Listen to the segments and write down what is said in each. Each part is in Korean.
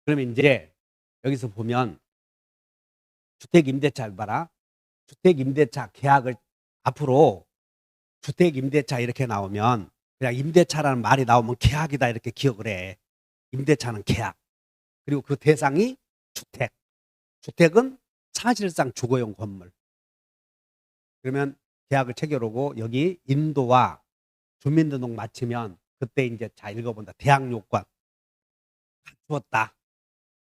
그러면 이제 여기서 보면 주택임대차 봐라. 주택임대차 계약을 앞으로 주택임대차 이렇게 나오면 그냥 임대차라는 말이 나오면 계약이다 이렇게 기억을 해. 임대차는 계약. 그리고 그 대상이 주택. 주택은 사실상 주거용 건물. 그러면 계약을 체결하고 여기 인도와 주민등록 마치면 그때 이제 자 읽어본다. 대항 요건 갖추었다.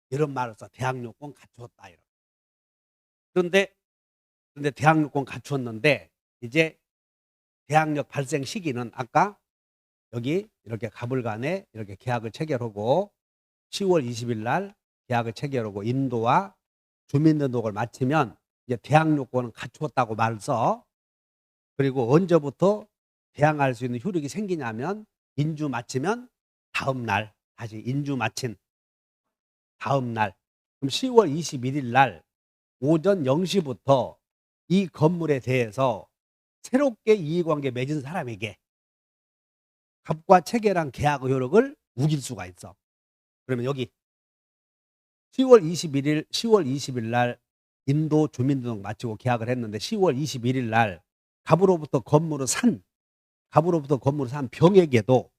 이런 말을 써. 대항 요건 갖추었다. 이런. 그런데 대항 요건 갖추었는데 이제 대항력 발생 시기는 아까 여기 이렇게 가불간에 이렇게 계약을 체결하고 10월 20일 날 계약을 체결하고 인도와 주민등록을 마치면 이제 대항 요건은 갖추었다고 말을 써. 그리고 언제부터 대항할 수 있는 효력이 생기냐면 인주 마치면 다음 날 다시 인주 마친 다음 날 그럼 10월 21일 날 오전 0시부터 이 건물에 대해서 새롭게 이해관계 맺은 사람에게 갑과 체결한 계약 효력을 우길 수가 있어. 그러면 여기 10월 20일 날 인도 주민등록 마치고 계약을 했는데 10월 21일 날 갑으로부터 건물을 산 병에게도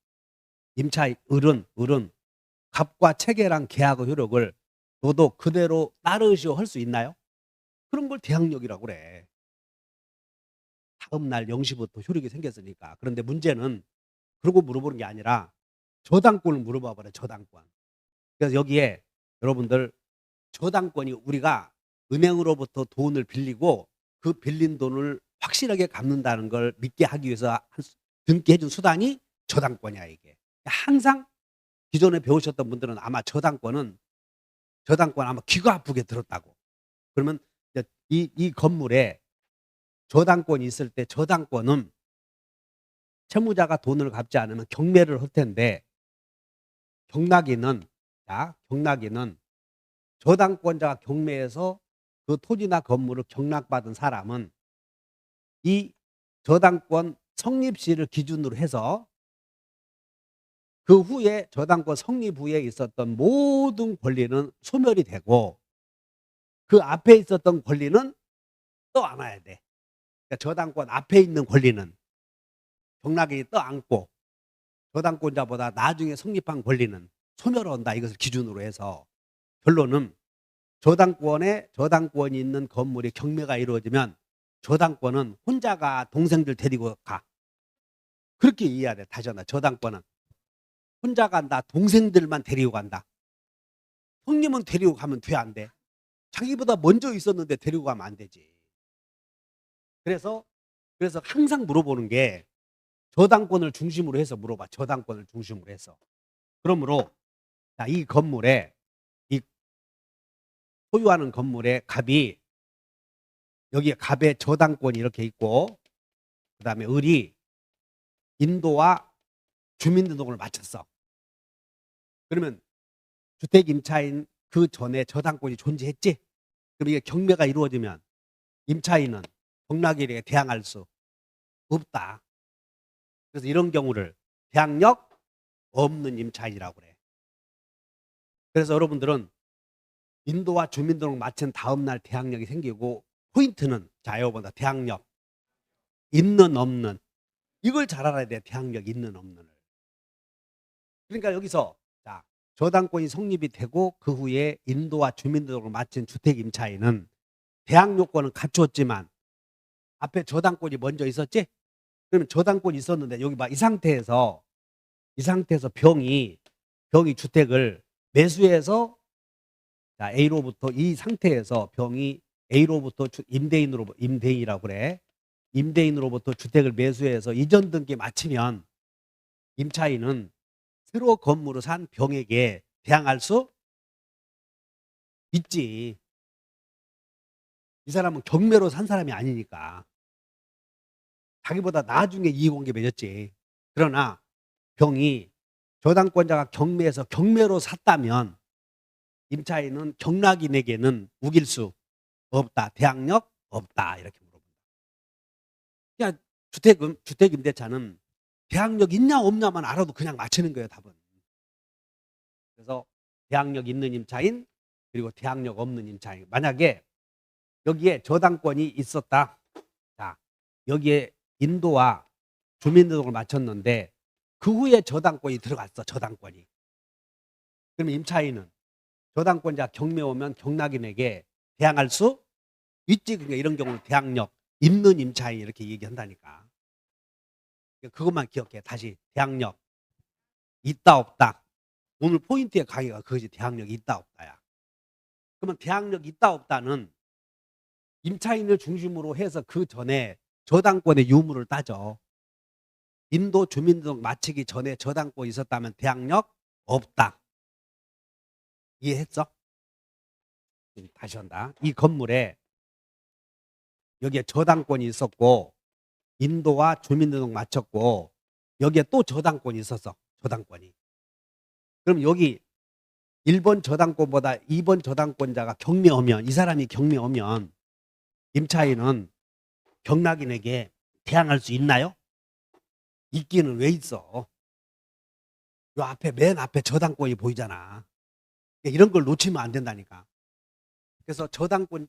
임차 을은 갑과 체결한 계약 효력을 너도 그대로 따르시오 할 수 있나요? 그런 걸 대항력이라고 그래. 다음 날 0시부터 효력이 생겼으니까. 그런데 문제는 그러고 물어보는 게 아니라 저당권을 물어봐 버려. 저당권. 그래서 여기에 여러분들 저당권이 우리가 은행으로부터 돈을 빌리고 그 빌린 돈을 확실하게 갚는다는 걸 믿게 하기 위해서 등기해 준 수단이 저당권이야 이게. 항상 기존에 배우셨던 분들은 아마 저당권 아마 귀가 아프게 들었다고. 그러면 이 건물에 저당권이 있을 때 저당권은 채무자가 돈을 갚지 않으면 경매를 할 텐데 경락인은 저당권자가 경매에서 그 토지나 건물을 경락받은 사람은 이 저당권 성립시를 기준으로 해서 그 후에 저당권 성립 후에 있었던 모든 권리는 소멸이 되고 그 앞에 있었던 권리는 떠안아야 돼. 그러니까 저당권 앞에 있는 권리는 경락인이 떠안고 저당권자보다 나중에 성립한 권리는 소멸한다. 이것을 기준으로 해서 결론은 저당권이 있는 건물이 경매가 이루어지면 저당권은 혼자가 동생들 데리고 가. 그렇게 이해해야 돼. 다시 한다. 저당권은 혼자 간다. 동생들만 데리고 간다. 형님은 데리고 가면 돼, 안 돼? 자기보다 먼저 있었는데 데리고 가면 안 되지. 그래서 항상 물어보는 게 저당권을 중심으로 해서 물어봐. 저당권을 중심으로 해서. 그러므로 이 건물에 이 소유하는 건물에 갑이 여기에 갑의 저당권이 이렇게 있고 그다음에 을이 인도와 주민등록을 마쳤어. 그러면 주택임차인 그 전에 저당권이 존재했지? 그럼 이게 경매가 이루어지면 임차인은 경락일에 대항할 수 없다. 그래서 이런 경우를 대항력 없는 임차인이라고 그래. 그래서 여러분들은 인도와 주민등록 마친 다음 날 대항력이 생기고 포인트는 자 여러분들 대항력 있는 없는 이걸 잘 알아야 돼. 대항력 있는 없는을. 그러니까 여기서 자 저당권이 성립이 되고 그 후에 인도와 주민등록을 마친 주택임차인은 대항 요건은 갖추었지만 앞에 저당권이 먼저 있었지? 그러면 저당권이 있었는데 여기 봐. 이 상태에서 병이 주택을 매수해서 자 A로부터 이 상태에서 병이 A로부터 임대인이라고 그래. 임대인으로부터 주택을 매수해서 이전 등기 마치면 임차인은 새로 건물을 산 병에게 대항할 수 있지. 이 사람은 경매로 산 사람이 아니니까. 자기보다 나중에 이해관계 맺었지. 그러나 병이 저당권자가 경매에서 경매로 샀다면 임차인은 경락인에게는 우길 수 없다. 대항력 없다. 이렇게 물어본다. 그냥 주택임대차는 대항력 있냐 없냐만 알아도 그냥 맞히는 거예요. 답은. 그래서 대항력 있는 임차인, 그리고 대항력 없는 임차인. 만약에 여기에 저당권이 있었다. 자, 여기에 인도와 주민등록을 마쳤는데 그 후에 저당권이 들어갔어. 저당권이. 그러면 임차인은 저당권자 경매 오면 경락인에게 대항할 수 있지. 그러니까 이런 경우는 대항력 있는 임차인 이렇게 얘기한다니까. 그것만 기억해. 다시 대항력 있다 없다. 오늘 포인트의 강의가 그것이 대항력 있다 없다야. 그러면 대항력 있다 없다는 임차인을 중심으로 해서 그 전에 저당권의 유무를 따져. 인도 주민등록 마치기 전에 저당권이 있었다면 대항력 없다. 이해했어? 다시 한다. 이 건물에 여기에 저당권이 있었고 인도와 주민등록 마쳤고 여기에 또 저당권이 있었어. 저당권이. 그럼 여기 1번 저당권보다 2번 저당권자가 경매 오면, 이 사람이 경매 오면 임차인은 경락인에게 대항할 수 있나요? 있기는 왜 있어? 요 앞에 맨 앞에 저당권이 보이잖아. 이런 걸 놓치면 안 된다니까. 그래서 저당권이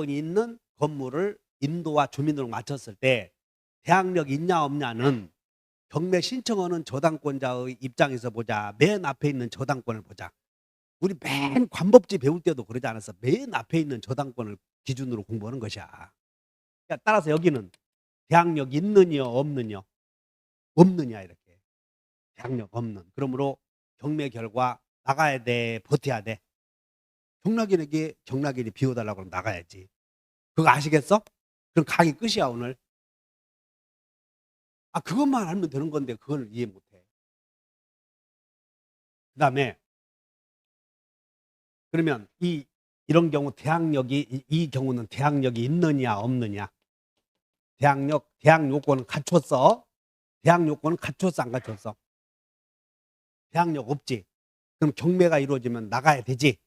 있는 건물을 인도와 주민등록 마쳤을 때 대항력 있냐 없냐는 경매 신청하는 저당권자의 입장에서 보자. 맨 앞에 있는 저당권을 보자. 우리 맨 관법지 배울 때도 그러지 않았어. 맨 앞에 있는 저당권을 기준으로 공부하는 것이야. 그러니까 따라서 여기는 대항력 있느냐 없느냐, 없느냐 이렇게. 대항력 없는. 그러므로 경매 결과 나가야 돼, 버텨야 돼. 경락인이 비워달라고 그러면 나가야지. 그거 아시겠어? 그럼 강의 끝이야 오늘. 아, 그것만 알면 되는 건데 그걸 이해 못해. 그 다음에 그러면 이런 경우 대항력이, 이 경우는 대항력이 있느냐 없느냐. 대항 요건은 갖췄어. 대항 요건은 갖췄어 안 갖췄어? 대항력 없지. 그럼 경매가 이루어지면 나가야 되지.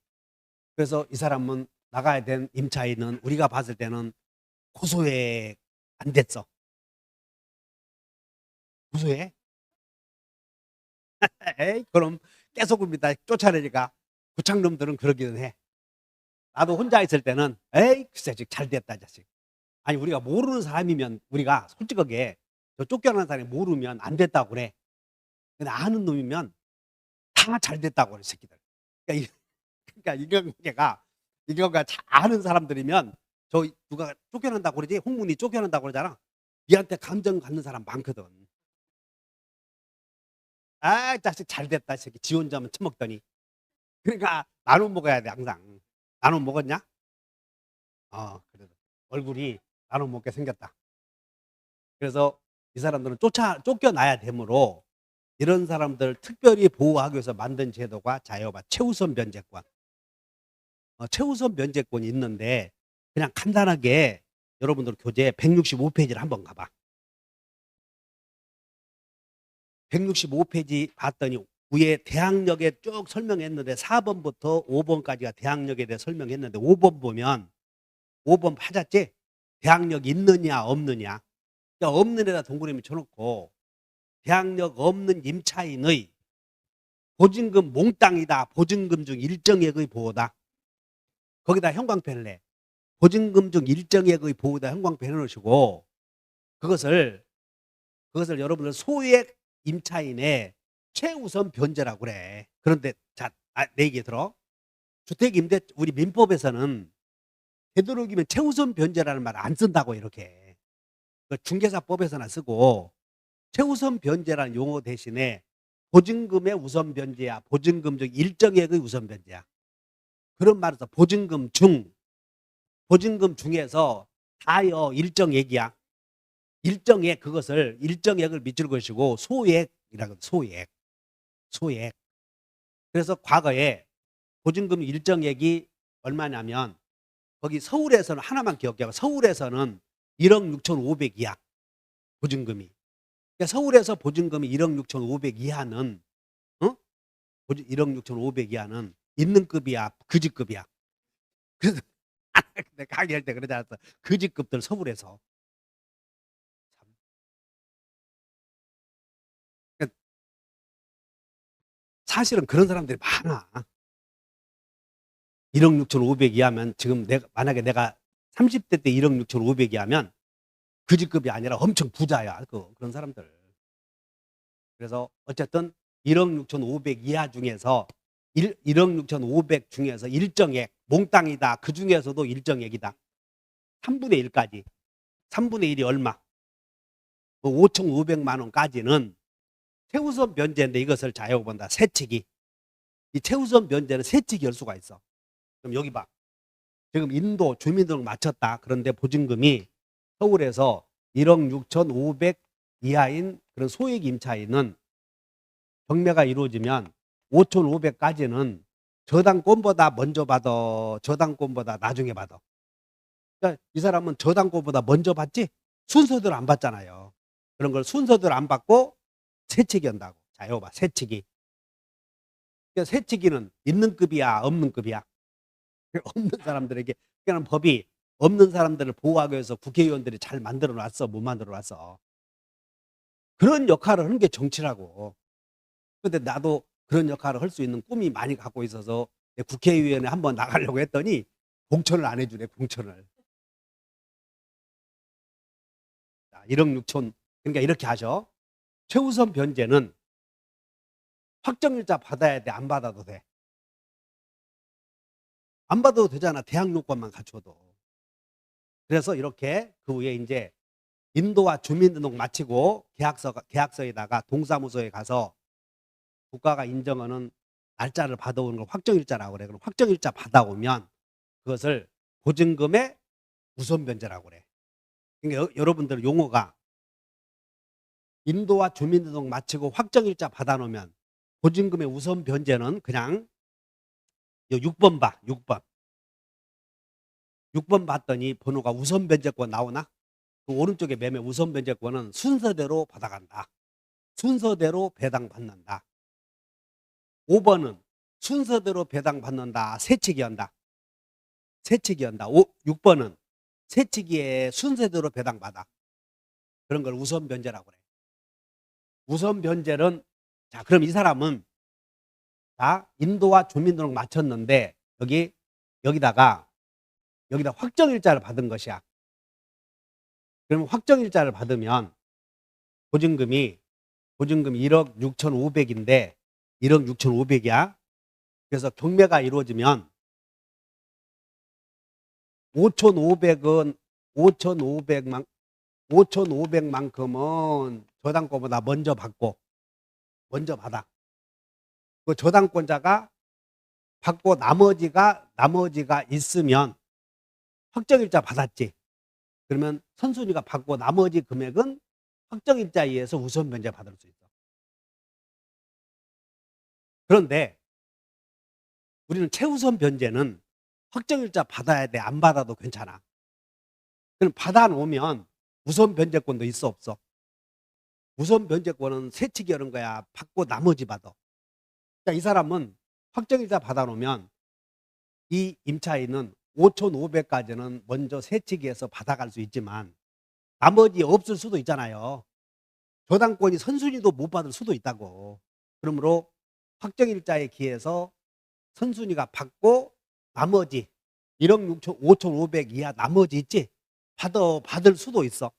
그래서 이 사람은 나가야 된 임차인은 우리가 봤을 때는 고소해 안 됐어. 고소해? 에이, 그럼 깨소금이다 쫓아내니까 구창놈들은 그러기는 해. 나도 혼자 있을 때는 에이 글쎄 잘 됐다 자식. 아니 우리가 모르는 사람이면 우리가 솔직하게 저 쫓겨난 사람이 모르면 안 됐다고 그래. 근데 아는 놈이면 다 잘 됐다고 그래 새끼들. 그러니까 이경계가 잘 아는 사람들이면 저 누가 쫓겨난다고 그러지, 홍문이 쫓겨난다고 그러잖아. 니한테 감정 갖는 사람 많거든. 아 자식 잘 됐다 새끼. 지 혼자만 처먹더니. 그러니까 나눠 먹어야 돼 항상. 나눠 먹었냐? 그래도 얼굴이 나눠 먹게 생겼다. 그래서 이 사람들은 쫓겨나야 되므로 이런 사람들 특별히 보호하기 위해서 만든 제도가 자여봐 최우선 변제권. 최우선 변제권이 있는데 그냥 간단하게 여러분들 교재 165페이지를 한번 가봐. 165페이지 봤더니 위에 대항력에 쭉 설명했는데 4번부터 5번까지가 대항력에 대해 설명했는데 5번 보면 5번 찾았지? 대항력 있느냐 없느냐. 그러니까 없는 데다 동그라미 쳐놓고 대항력 없는 임차인의 보증금 몽땅이다. 보증금 중 일정액의 보호다. 거기다 형광펜을 내. 보증금 중 일정액의 보호다 형광펜 해놓으시고 그것을 여러분들 소액 임차인의 최우선 변제라고 그래. 그런데 자, 내 얘기 들어. 주택임대 우리 민법에서는 되도록이면 최우선 변제라는 말 안 쓴다고 이렇게. 그 중개사법에서나 쓰고 최우선 변제라는 용어 대신에 보증금의 우선 변제야. 보증금 중 일정액의 우선 변제야. 그런 말을 써. 보증금 중에서 다여 일정액이야. 일정액 그것을 일정액을 밑줄 것이고 소액이라고 소액. 그래서 과거에 보증금 일정액이 얼마냐면 거기 서울에서는 하나만 기억해. 서울에서는 1억 6,500이야. 보증금이. 그러니까 서울에서 보증금이 1억 6,500 이하는 1억 6,500 이하는 있는 급이야, 그지급이야. 그래서 내가 강의할 때 그러지 않았어. 그지급들 서울에서. 참. 사실은 그런 사람들이 많아. 1억 6,500 이하면 지금 만약에 내가 30대 때 1억 6,500 이하면 그 직급이 아니라 엄청 부자야. 그런 사람들. 그래서 어쨌든 1억 6,500 이하 중에서 1억 6,500 중에서 일정액 몽땅이다. 그 중에서도 일정액이다. 3분의 1까지. 3분의 1이 얼마? 5,500만 원까지는 최우선 변제인데 이것을 자유본다. 세치기. 이 최우선 변제는 세치기 할 수가 있어. 그럼 여기 봐. 지금 인도 주민등록 마쳤다. 그런데 보증금이 서울에서 1억 6,500 이하인 그런 소액 임차인은 경매가 이루어지면 5,500까지는 저당권보다 먼저 받아, 저당권보다 나중에 받아. 그러니까 이 사람은 저당권보다 먼저 받지 순서대로 안 받잖아요. 그런 걸 순서대로 안 받고 세치기 한다고. 자, 이거 봐. 세치기. 그러니까 세치기는 있는 급이야, 없는 급이야? 없는 사람들에게. 그러니까 법이 없는 사람들을 보호하기 위해서 국회의원들이 잘 만들어 놨어, 못 만들어 놨어. 그런 역할을 하는 게 정치라고. 근데 나도 그런 역할을 할 수 있는 꿈이 많이 갖고 있어서 국회의원에 한번 나가려고 했더니 공천을 안 해주네, 공천을. 자, 1억 6천. 그러니까 이렇게 하죠. 최우선 변제는 확정일자 받아야 돼, 안 받아도 돼? 안 받아도 되잖아, 대학 요건만 갖춰도. 그래서 이렇게 그 후에 이제 인도와 주민등록 마치고 계약서에다가 동사무소에 가서 국가가 인정하는 날짜를 받아오는 걸 확정일자라고 그래. 그럼 확정일자 받아오면 그것을 보증금의 우선 변제라고 그래. 그러니까 여러분들 용어가 인도와 주민등록 마치고 확정일자 받아놓으면 보증금의 우선 변제는 그냥 6번 봐. 6번. 6번 봤더니 번호가 우선 변제권 나오나? 그 오른쪽에 매매 우선 변제권은 순서대로 받아간다. 순서대로 배당받는다. 5번은 순서대로 배당받는다. 세치기 한다. 세치기 한다. 6번은 세치기에 순서대로 배당받아. 그런 걸 우선 변제라고 그래. 우선 변제는, 자, 그럼 이 사람은, 자, 인도와 주민등록 마쳤는데, 여기다 확정일자를 받은 것이야. 그러면 확정일자를 받으면 보증금이 1억 6,500인데 1억 6,500이야. 그래서 경매가 이루어지면 5,500은 5,500만큼은 저당권보다 먼저 받아. 그 저당권자가 받고 나머지가 있으면 확정일자 받았지. 그러면 선순위가 받고 나머지 금액은 확정일자에 의해서 우선 변제 받을 수 있어. 그런데 우리는 최우선 변제는 확정일자 받아야 돼, 안 받아도 괜찮아. 그럼 받아놓으면 우선 변제권도 있어, 없어? 우선 변제권은 세치기 하는 거야. 받고 나머지 받아. 그러니까 이 사람은 확정일자 받아놓으면 이 임차인은 5,500까지는 먼저 세치기해서 받아갈 수 있지만 나머지 없을 수도 있잖아요. 저당권이 선순위도 못 받을 수도 있다고. 그러므로 확정일자에 기해서 선순위가 받고 나머지 1억 5,500 이하 나머지 있지? 받을 수도 있어.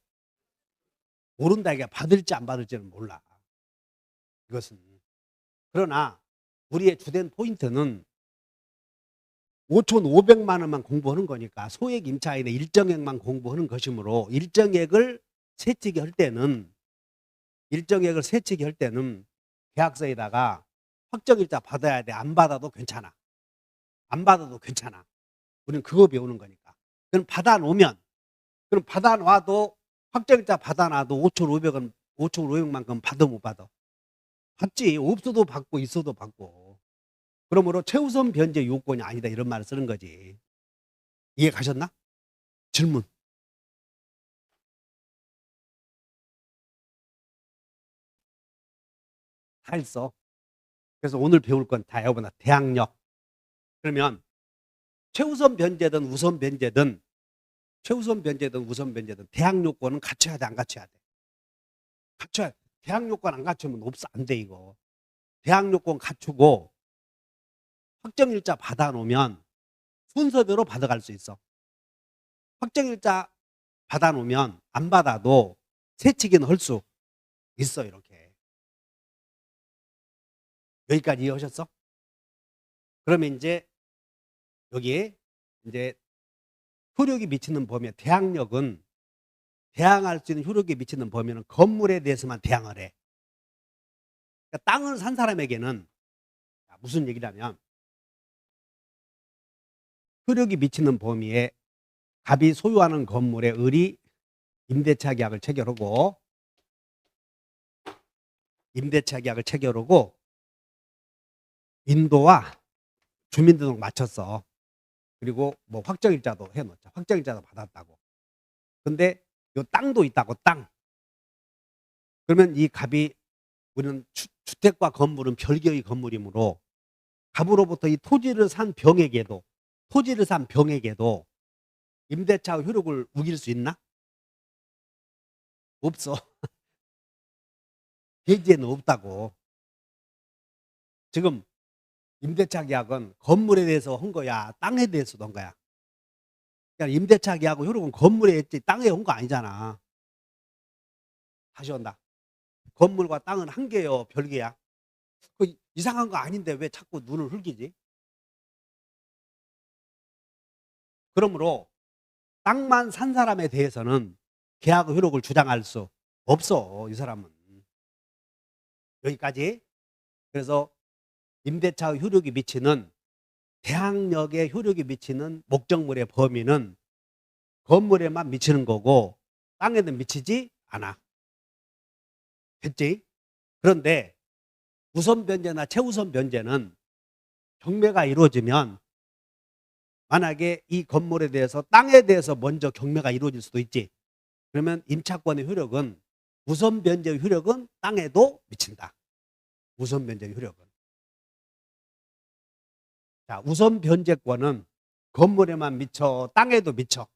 모른다. 이게 받을지 안 받을지는 몰라. 이것은. 그러나 우리의 주된 포인트는 5,500만 원만 공부하는 거니까 소액 임차인의 일정액만 공부하는 것이므로 일정액을 세치기 할 때는 계약서에다가 확정일자 받아야 돼. 안 받아도 괜찮아. 안 받아도 괜찮아. 우리는 그거 배우는 거니까. 그럼 받아놔도 확정일자 받아놔도 5,500만큼 받아 못 받아? 받지. 없어도 받고 있어도 받고. 그러므로 최우선 변제 요건이 아니다, 이런 말을 쓰는 거지. 이해 가셨나? 질문. 다 했어. 그래서 오늘 배울 건 다 해보나. 대항력. 그러면 최우선 변제든 우선 변제든 대항 요건은 갖춰야 돼, 안 갖춰야 돼? 갖춰야 돼. 대항 요건 안 갖추면 안 돼, 이거. 대항요건 갖추고 확정일자 받아놓으면 순서대로 받아갈 수 있어. 확정일자 받아놓으면 안 받아도 세치기는 할 수 있어. 이렇게. 여기까지 이해하셨어? 그러면 이제 여기에 이제 효력이 미치는 범위, 대항력은 대항할 수 있는 효력이 미치는 범위는 건물에 대해서만 대항을 해. 그러니까 땅을 산 사람에게는 무슨 얘기냐면 효력이 미치는 범위에 갑이 소유하는 건물에 을이 임대차 계약을 체결하고 인도와 주민등록 맞췄어. 그리고 뭐 확정일자도 해놓자. 확정일자도 받았다고. 근데 요 땅도 있다고, 땅. 그러면 이 갑이, 우리는 주택과 건물은 별개의 건물이므로 갑으로부터 이 토지를 산 병에게도 임대차 효력을 우길 수 있나? 없어. 대지에는 없다고. 지금 임대차 계약은 건물에 대해서 한 거야, 땅에 대해서도 한 거야. 그러니까 임대차 계약하고 효력은 건물에 했지 땅에 한 거 아니잖아. 다시 한다. 건물과 땅은 한 개요, 별개야. 그 이상한 거 아닌데 왜 자꾸 눈을 흘기지? 그러므로 땅만 산 사람에 대해서는 계약 효력을 주장할 수 없어. 이 사람은. 여기까지. 그래서 임대차 효력이 미치는, 대항력의 효력이 미치는 목적물의 범위는 건물에만 미치는 거고 땅에는 미치지 않아. 됐지? 그런데 우선 변제나 최우선 변제는 경매가 이루어지면, 만약에 이 건물에 대해서, 땅에 대해서 먼저 경매가 이루어질 수도 있지. 그러면 임차권의 효력은, 우선 변제의 효력은 땅에도 미친다. 우선 변제의 효력은. 자, 우선 변제권은 건물에만 미쳐, 땅에도 미쳐.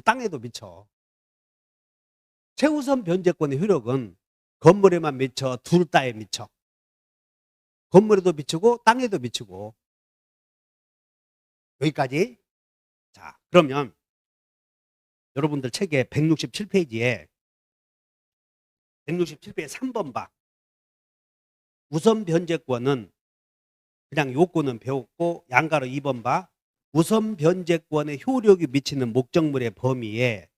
땅에도 미쳐. 최우선 변제권의 효력은 건물에만 미쳐, 둘 다에 미쳐. 건물에도 미치고 땅에도 미치고. 여기까지. 자, 그러면 여러분들 책에 167페이지에 3번 봐. 우선 변제권은, 그냥 요건은 배웠고 양가로 2번 봐. 우선 변제권의 효력이 미치는 목적물의 범위에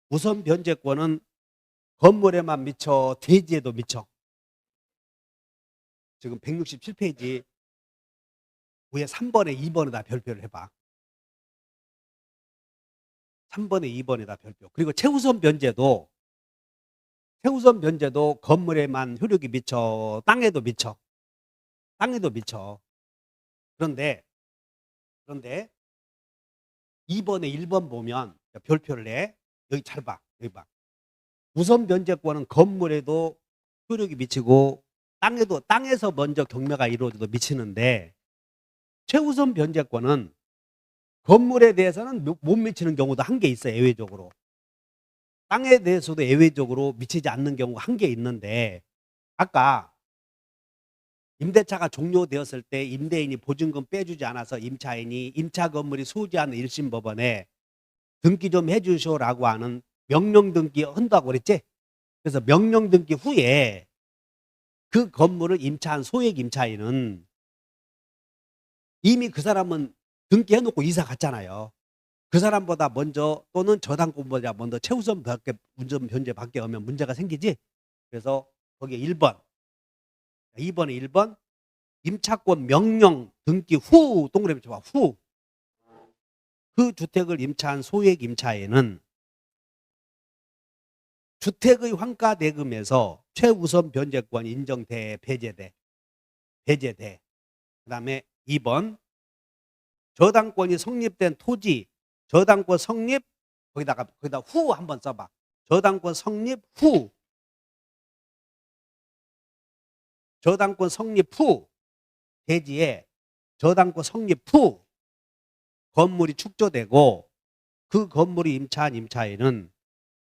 우선 변제권은 건물에만 미쳐, 대지에도 미쳐. 지금 167페이지 위에 3번에 2번에다 별표를 해봐. 3번에 2번에다 별표. 그리고 최우선 변제도 건물에만 효력이 미쳐, 땅에도 미쳐. 땅에도 미쳐. 그런데 2번에 1번 보면 별표를 해. 여기 잘 봐. 여기 봐. 우선 변제권은 건물에도 효력이 미치고 땅에서 먼저 경매가 이루어져도 미치는데, 최우선 변제권은 건물에 대해서는 못 미치는 경우도 한 개 있어요. 예외적으로. 땅에 대해서도 예외적으로 미치지 않는 경우가 한 개 있는데, 아까 임대차가 종료되었을 때 임대인이 보증금 빼주지 않아서 임차인이 임차 건물이 소지하는 1심 법원에 등기 좀 해주시오라고 하는 명령 등기 한다고 그랬지? 그래서 명령 등기 후에 그 건물을 임차한 소액 임차인은 이미 그 사람은 등기해놓고 이사 갔잖아요. 그 사람보다 먼저, 또는 저당권보다 먼저 최우선 운전 변제 받게 하면 문제가 생기지. 그래서 거기에 1번, 2번에 1번, 임차권 명령 등기 후, 동그라미 쳐봐. 후. 그 주택을 임차한 소액 임차인은 주택의 환가 대금에서 최우선 변제권 인정돼, 배제돼. 그 다음에 2번, 저당권이 성립된 토지, 저당권 성립, 거기다 후 한번 써봐. 저당권 성립 후. 저당권 성립 후. 대지에 저당권 성립 후 건물이 축조되고, 그 건물이 임차한 임차인은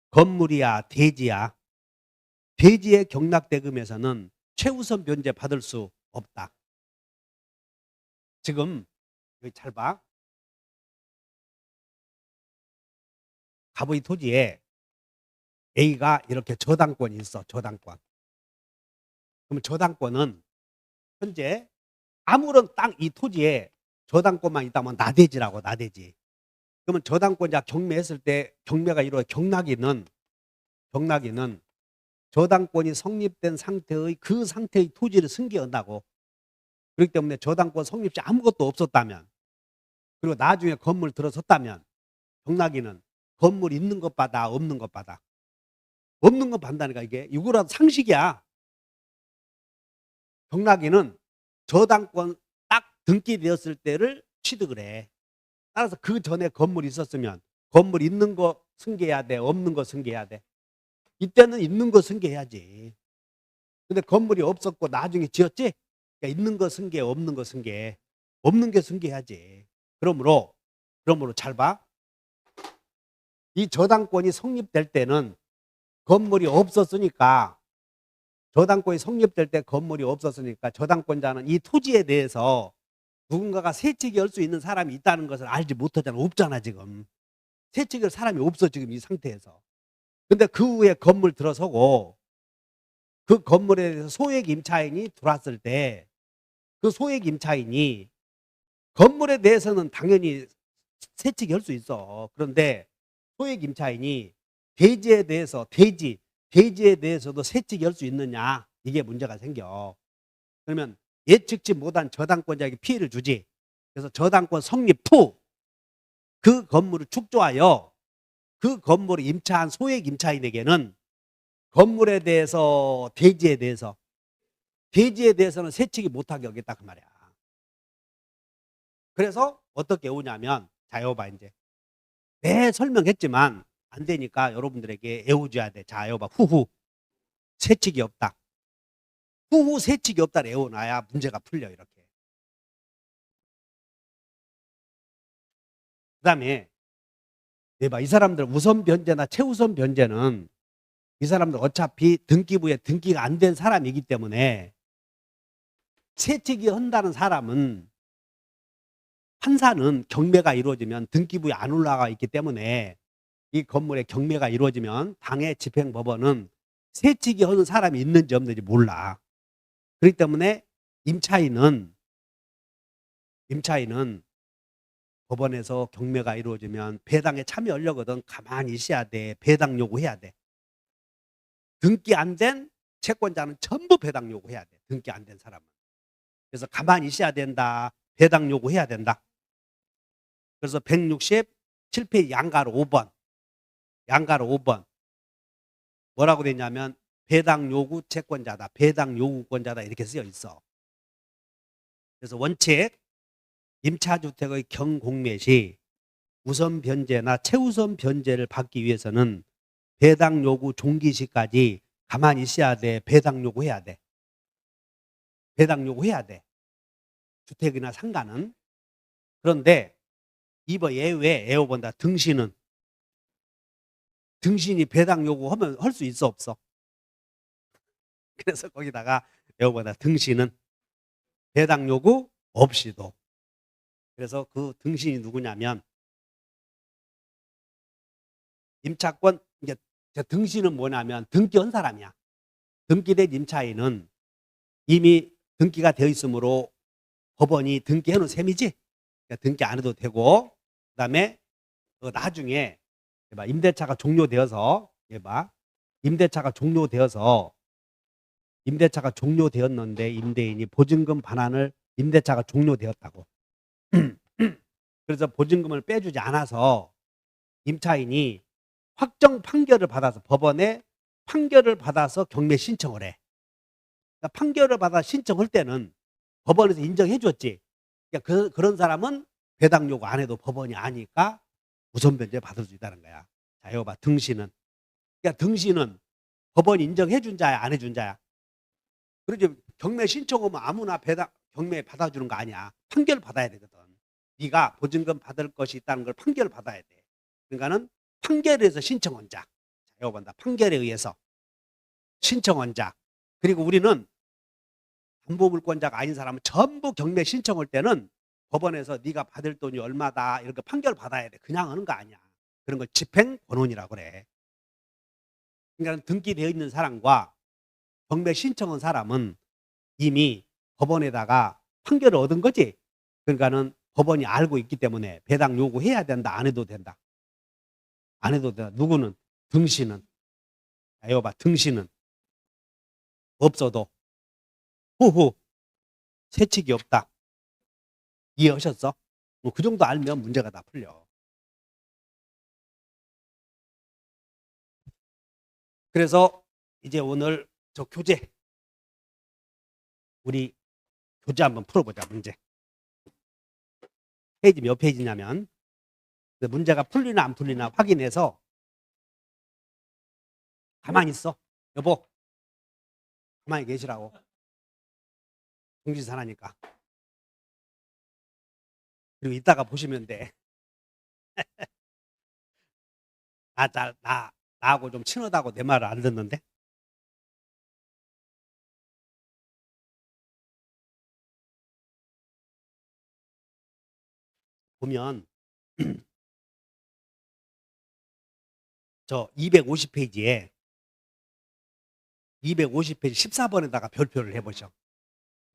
건물이야, 대지야. 대지의 경락대금에서는 최우선 변제 받을 수 없다. 지금 여기 잘 봐. 갑의 토지에 A가 이렇게 저당권이 있어. 저당권. 그럼 저당권은 현재 아무런 땅 이 토지에 저당권만 있다면 나대지라고. 나대지. 그러면 저당권자 경매했을 때 경매가 이루어 경락인은 저당권이 성립된 상태의 그 상태의 토지를 승계한다고. 그렇기 때문에 저당권 성립 시 아무것도 없었다면, 그리고 나중에 건물 들어섰다면 경락인은 건물 있는 것 받아 없는 것 받아. 없는 것 받는다니까. 이게 이거라도 상식이야. 경락인은 저당권 딱 등기되었을 때를 취득을 해. 따라서 그 전에 건물이 있었으면 건물 있는 거 승계해야 돼, 없는 거 승계해야 돼. 이때는 있는 거 승계해야지. 근데 건물이 없었고 나중에 지었지? 그러니까 있는 거 승계, 없는 거 승계. 없는 게 승계해야지. 그러므로 잘 봐. 이 저당권이 성립될 때는 건물이 없었으니까, 저당권이 성립될 때 건물이 없었으니까 저당권자는 이 토지에 대해서 누군가가 세치기 할 수 있는 사람이 있다는 것을 알지 못하잖아. 없잖아 지금. 세치기 할 사람이 없어 지금 이 상태에서. 근데 그 후에 건물 들어서고 그 건물에 대해서 소액 임차인이 들어왔을 때 그 소액 임차인이 건물에 대해서는 당연히 세치기 할 수 있어. 그런데 소액 임차인이 대지에 대해서도 세치기 할 수 있느냐, 이게 문제가 생겨. 그러면 예측치 못한 저당권자에게 피해를 주지. 그래서 저당권 성립 후 그 건물을 축조하여 그 건물을 임차한 소액 임차인에게는 건물에 대해서 대지에 대해서는 세치기 못하게 하겠다 그 말이야. 그래서 어떻게 오냐면, 자 여봐 이제 내 설명했지만 안 되니까 여러분들에게 애워줘야 돼. 자 여봐, 후후 세치기 없다. 후후 세치기 없다를 애워놔야 문제가 풀려. 이렇게. 그 다음에 이 사람들 우선 변제나 최우선 변제는 이 사람들 어차피 등기부에 등기가 안 된 사람이기 때문에 세치기 한다는 사람은, 판사는 경매가 이루어지면 등기부에 안 올라가 있기 때문에 이 건물에 경매가 이루어지면 당해 집행법원은 세치기 하는 사람이 있는지 없는지 몰라. 그렇기 때문에 임차인은 법원에서 경매가 이루어지면 배당에 참여하려거든 가만히 있어야 돼. 배당 요구해야 돼. 등기 안 된 채권자는 전부 배당 요구해야 돼. 등기 안 된 사람은. 그래서 가만히 있어야 된다. 배당 요구해야 된다. 그래서 167페이지 양가로 5번. 뭐라고 되냐면 배당 요구 채권자다. 배당 요구권자다. 이렇게 쓰여 있어. 그래서 원칙, 임차주택의 경공매 시 우선 변제나 최우선 변제를 받기 위해서는 배당 요구 종기 시까지 가만히 있어야 돼. 배당 요구해야 돼. 주택이나 상가는. 그런데 이번 예외 애워본다. 등신이 배당 요구하면 할 수 있어 없어? 그래서 거기다가 애워본다. 등신은 배당 요구 없이도. 그래서 그 등신이 누구냐면 임차권, 이제 등신은 뭐냐면 등기한 사람이야. 등기된 임차인은 이미 등기가 되어 있으므로 법원이 등기해 놓은 셈이지. 그러니까 등기 안 해도 되고, 그 다음에 나중에 임대차가 종료되어서 임대차가 종료되었는데 임대인이 보증금 반환을, 임대차가 종료되었다고. 그래서 보증금을 빼주지 않아서 임차인이 확정 판결을 받아서, 법원에 판결을 받아서 경매 신청을 해. 그러니까 판결을 받아 신청할 때는 법원에서 인정해 줬지. 그러니까 그런 사람은 배당 요구 안 해도 법원이 아니까 우선 변제 받을 수 있다는 거야. 자, 이거 봐. 등신은. 그러니까 등신은 법원이 인정해 준 자야, 안 해준 자야? 그러지. 경매 신청하면 아무나 경매 받아주는 거 아니야. 판결 받아야 되거든. 네가 보증금 받을 것이 있다는 걸 판결 받아야 돼. 그러니까는 판결에 의해서 신청한 자. 자, 이거 본다. 판결에 의해서 신청한 자. 그리고 우리는 담보물권자가 아닌 사람은 전부 경매 신청할 때는 법원에서 네가 받을 돈이 얼마다 이렇게 판결 받아야 돼. 그냥 하는 거 아니야. 그런 걸 집행권원이라고 그래. 그러니까 등기되어 있는 사람과 경매 신청한 사람은 이미 법원에다가 판결을 얻은 거지. 그러니까는 법원이 알고 있기 때문에 배당 요구해야 된다. 안 해도 된다. 안 해도 된다. 누구는? 등신은. 자, 이거 봐. 등신은 없어도 후후 세칙이 없다. 이해하셨어? 뭐 그 정도 알면 문제가 다 풀려. 그래서 이제 오늘 저 교재 우리 교재 한번 풀어보자. 문제 페이지 몇 페이지냐면 문제가 풀리나 안 풀리나 확인해서 가만히 있어. 여보 가만히 계시라고. 공지사나니까. 그리고 이따가 보시면 돼. 나하고 좀 친하다고 내 말을 안 듣는데. 보면 저 250페이지에 250페이지 14번에다가 별표를 해보죠.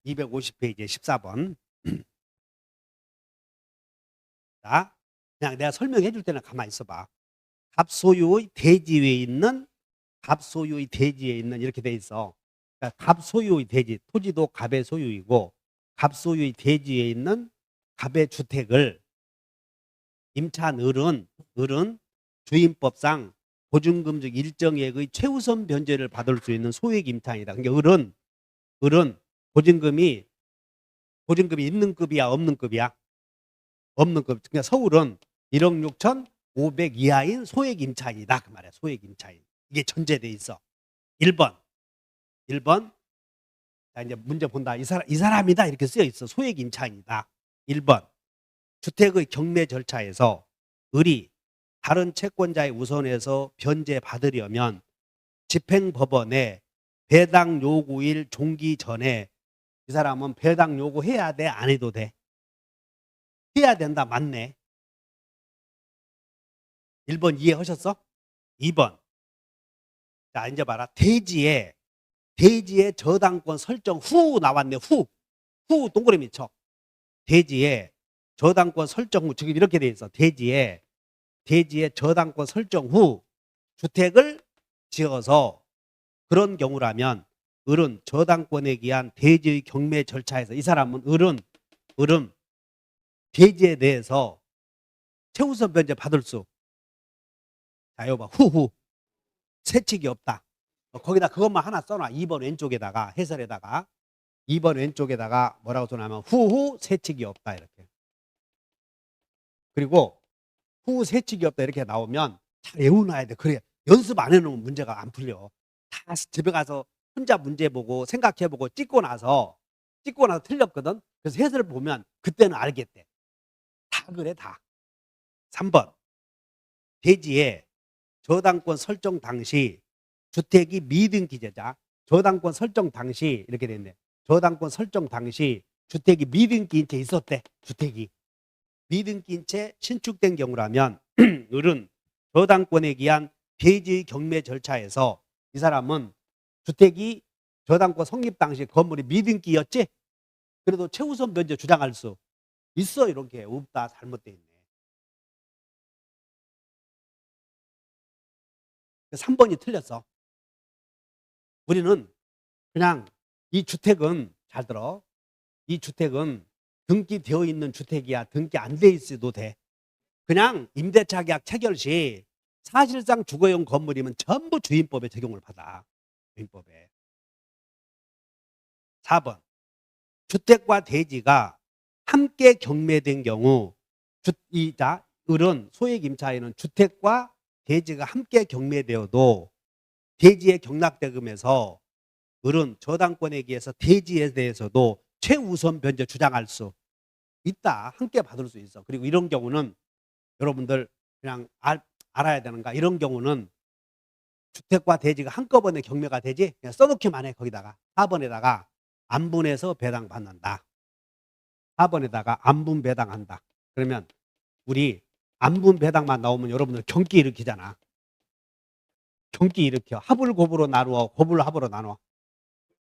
250페이지에 14번. 자, 그냥 내가 설명해 줄 때는 가만히 있어봐. 갑소유의 대지에 있는 갑소유의 대지에 있는 이렇게 돼 있어. 그러니까 갑소유의 대지, 토지도 갑의 소유이고 갑소유의 대지에 있는 갑의 주택을 임차한 을은 주임법상 보증금 중 일정액의 최우선 변제를 받을 수 있는 소액 임차인이다. 그러니까 을은 보증금이 있는 급이야, 없는 급이야? 없는 급. 그러니까 서울은 1억 6,500 이하인 소액 임차인이다. 그 말이야. 소액 임차인. 이게 전제돼 있어. 1번. 자, 이제 문제 본다. 이 사람이다. 이렇게 쓰여 있어. 소액 임차인이다. 1번. 주택의 경매 절차에서 을이 다른 채권자의 우선에서 변제 받으려면 집행법원에 배당 요구일 종기 전에 이 사람은 배당 요구해야 돼? 안 해도 돼? 해야 된다. 맞네. 1번 이해하셨어? 2번. 자, 이제 봐라. 대지에 저당권 설정 후 나왔네. 후 동그라미 쳐. 대지에 저당권 설정 후 지금 이렇게 돼 있어. 대지에 저당권 설정 후 주택을 지어서 그런 경우라면 을은 저당권에 기한 대지의 경매 절차에서 이 사람은 을은 대지에 대해서 최우선 변제 받을 수. 자, 이거 봐. 후후 세칙이 없다. 거기다 그것만 하나 써놔. 2번 왼쪽에다가 해설에다가 2번 왼쪽에다가 뭐라고 써놓으면 후후 세칙이 없다 이렇게. 그리고 후 세칙이 없다 이렇게 나오면 잘 외워놔야 돼. 그래 연습 안 해놓으면 문제가 안 풀려. 다 집에 가서 혼자 문제 보고 생각해보고 찍고 나서 틀렸거든. 그래서 해설을 보면 그때는 알겠대. 다 그래 다. 3번 대지에 저당권 설정 당시 주택이 미등기제자 저당권 설정 당시 이렇게 됐네. 저당권 설정 당시 주택이 미등기인 채 있었대. 주택이 미등기인 채 신축된 경우라면 을은 저당권에 기한 대지 경매 절차에서 이 사람은 주택이 저당권 성립 당시 건물이 미등기였지? 그래도 최우선 변제 주장할 수 있어. 이렇게 없다. 잘못돼 있네. 3번이 틀렸어. 우리는 그냥 이 주택은 잘 들어. 이 주택은 등기되어 있는 주택이야. 등기 안 돼 있어도 돼. 그냥 임대차 계약 체결 시 사실상 주거용 건물이면 전부 주임법에 적용을 받아. 주임법에. 4번 주택과 대지가 함께 경매된 경우 을은 소액 임차인은 주택과 대지가 함께 경매되어도 대지의 경락대금에서 을은 저당권에 기해서 대지에 대해서도 최우선 변제 주장할 수 있다. 함께 받을 수 있어. 그리고 이런 경우는 여러분들 그냥 알아야 되는가. 이런 경우는 주택과 대지가 한꺼번에 경매가 되지. 그냥 써놓기만 해. 거기다가 4번에다가 안분해서 배당받는다. 4번에다가 안분 배당한다. 그러면 우리 안분 배당만 나오면 여러분들 경기 일으키잖아. 경기 일으켜. 합을 곱으로 나누어, 곱을 합으로 나누어.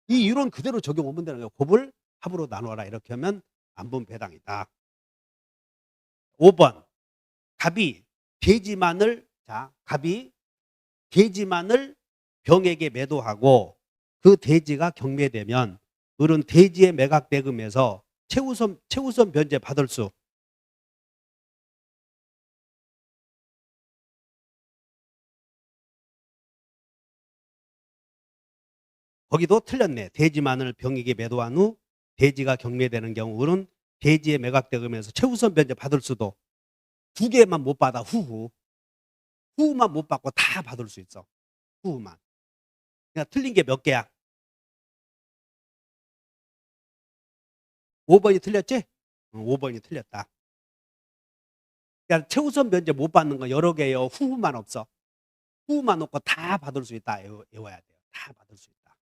이 이론 그대로 적용하면 되는 거예요. 곱을 합으로 나누어라. 이렇게 하면 안분 배당이다. 5번. 갑이 돼지만을, 자, 갑이 돼지만을 병에게 매도하고 그 돼지가 경매되면 을은 돼지의 매각대금에서 최우선 변제 받을 수. 거기도 틀렸네. 돼지만을 병에게 매도한 후 돼지가 경매되는 경우 을은 돼지의 매각대금에서 최우선 변제 받을 수도. 두 개만 못 받아. 후만 못 받고 다 받을 수 있어. 후만. 그러니까 틀린 게 몇 개야? 5번이 틀렸지? 5번이 틀렸다. 그러니까 최우선 변제 못 받는 거 여러 개요. 후만 없어. 후만 놓고 다 받을 수 있다. 외워야 돼요. 다 받을 수 있다.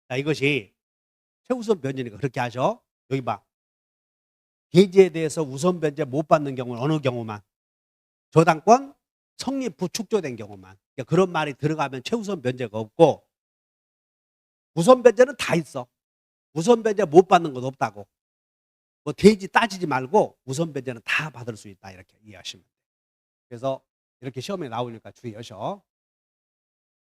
자, 이것이 최우선 변제니까 그렇게 하죠. 여기 봐. 돼지에 대해서 우선 변제 못 받는 경우는 어느 경우만? 저당권 성립 후 축조된 경우만. 그러니까 그런 말이 들어가면 최우선 변제가 없고 우선 변제는 다 있어. 우선 변제 못 받는 건 없다고. 뭐 돼지 따지지 말고 우선 변제는 다 받을 수 있다. 이렇게 이해하시면 돼요. 그래서 이렇게 시험에 나오니까 주의하셔.